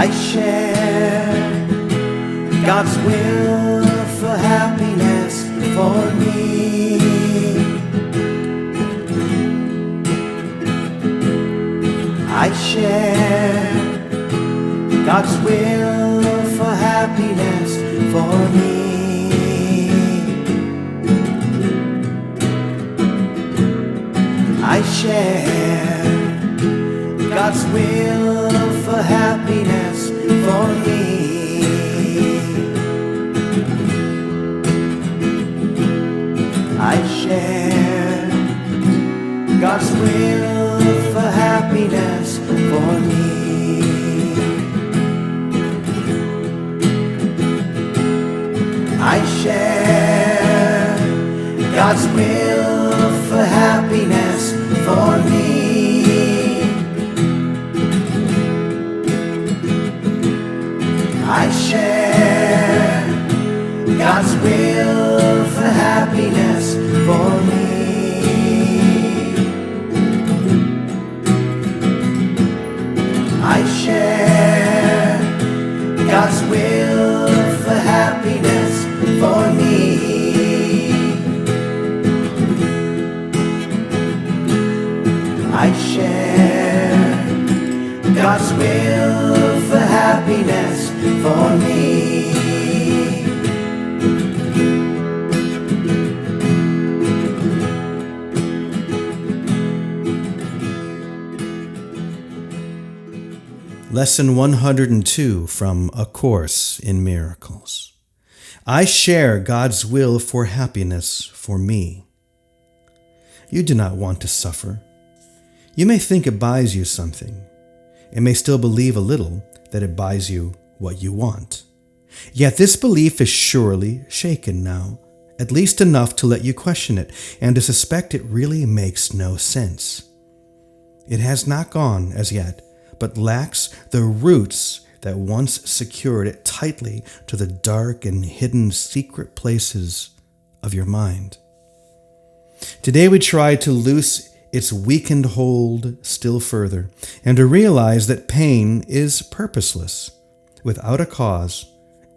I share God's will for happiness for me. I share God's will for happiness for me. I share God's will for happiness for me. I share God's will for happiness for me. I share God's will for happiness for me. I share God's will for happiness for me. I share God's will for happiness for me. I share God's will for happiness for me. Lesson 102 from A Course in Miracles. I share God's will for happiness for me. You do not want to suffer. You may think it buys you something, and may still believe a little that it buys you what you want. Yet this belief is surely shaken now, at least enough to let you question it, and to suspect it really makes no sense. It has not gone as yet, but lacks the roots that once secured it tightly to the dark and hidden secret places of your mind. Today we try to loose its weakened hold still further, and to realize that pain is purposeless, without a cause,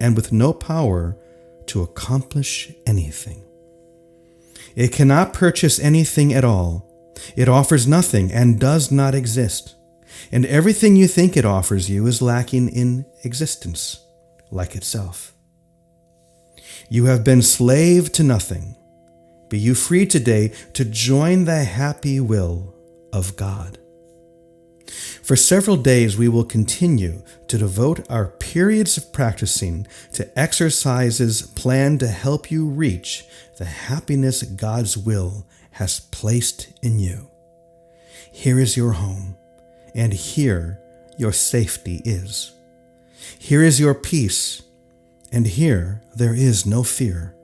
and with no power to accomplish anything. It cannot purchase anything at all. It offers nothing and does not exist. And everything you think it offers you is lacking in existence, like itself. You have been slave to nothing. Be you free today to join the happy will of God. For several days we will continue to devote our periods of practicing to exercises planned to help you reach the happiness God's will has placed in you. Here is your home, and here your safety is. Here is your peace, and here there is no fear.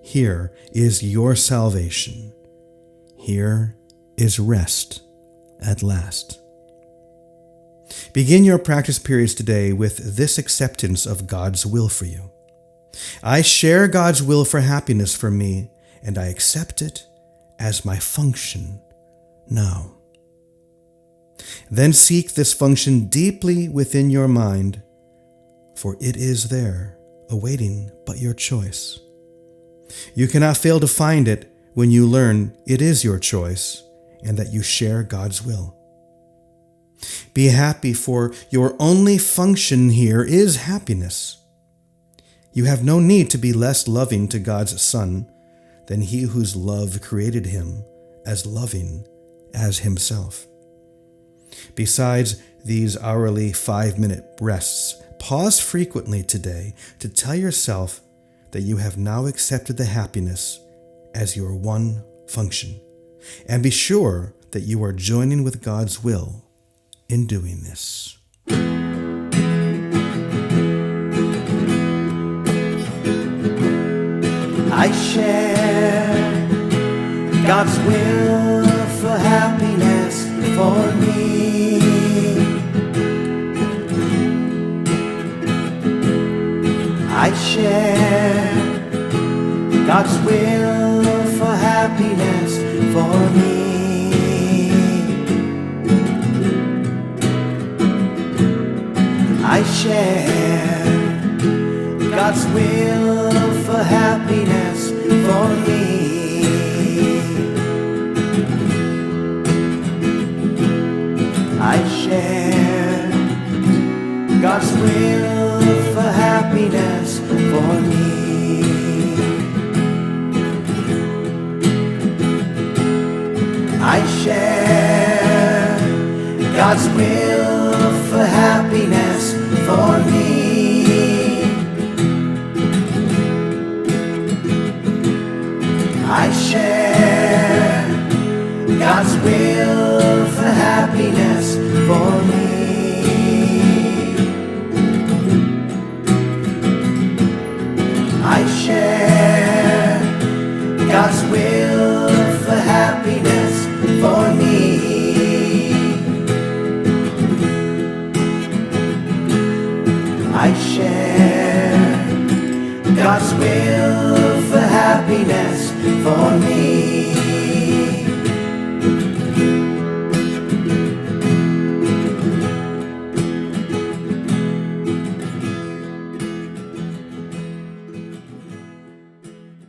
Here is your salvation. Here is rest at last. Begin your practice periods today with this acceptance of God's will for you. I share God's will for happiness for me, and I accept it as my function now. Then seek this function deeply within your mind, for it is there, awaiting but your choice. You cannot fail to find it when you learn it is your choice and that you share God's will. Be happy, for your only function here is happiness. You have no need to be less loving to God's Son than He whose love created Him as loving as Himself. Besides these hourly 5-minute rests, pause frequently today to tell yourself that you have now accepted the happiness as your one function, and be sure that you are joining with God's will in doing this. I share God's will for happiness for me. I share God's will for happiness for me. I I share God's will for happiness for me. I share God's will for happiness for me. I share God's will for happiness for me. I share God's will for happiness for me.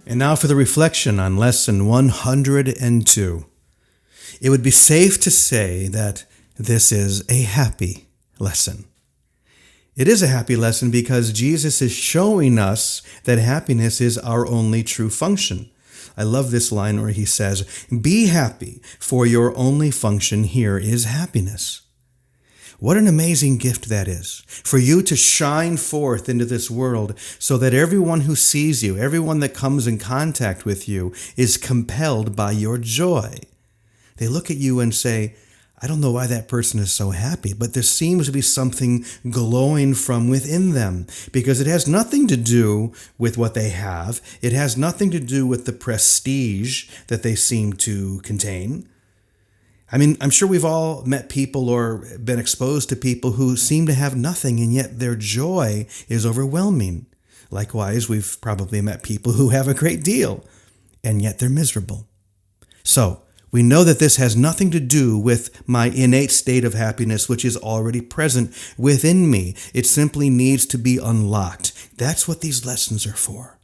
And now for the reflection on Lesson 102. It would be safe to say that this is a happy lesson. It is a happy lesson because Jesus is showing us that happiness is our only true function. I love this line where he says, "Be happy, for your only function here is happiness." What an amazing gift that is, for you to shine forth into this world so that everyone who sees you, everyone that comes in contact with you, is compelled by your joy. They look at you and say, "I don't know why that person is so happy, but there seems to be something glowing from within them," because it has nothing to do with what they have. It has nothing to do with the prestige that they seem to contain. I mean, I'm sure we've all met people or been exposed to people who seem to have nothing, and yet their joy is overwhelming. Likewise, we've probably met people who have a great deal, and yet they're miserable. So, we know that this has nothing to do with my innate state of happiness, which is already present within me. It simply needs to be unlocked. That's what these lessons are for.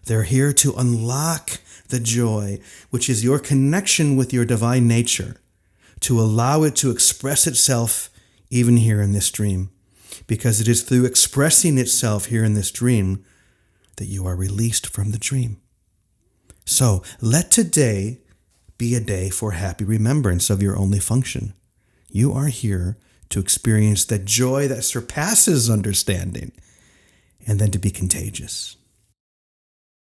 They're here to unlock the joy, which is your connection with your divine nature, to allow it to express itself even here in this dream, because it is through expressing itself here in this dream that you are released from the dream. So let today be a day for happy remembrance of your only function. You are here to experience the joy that surpasses understanding and then to be contagious.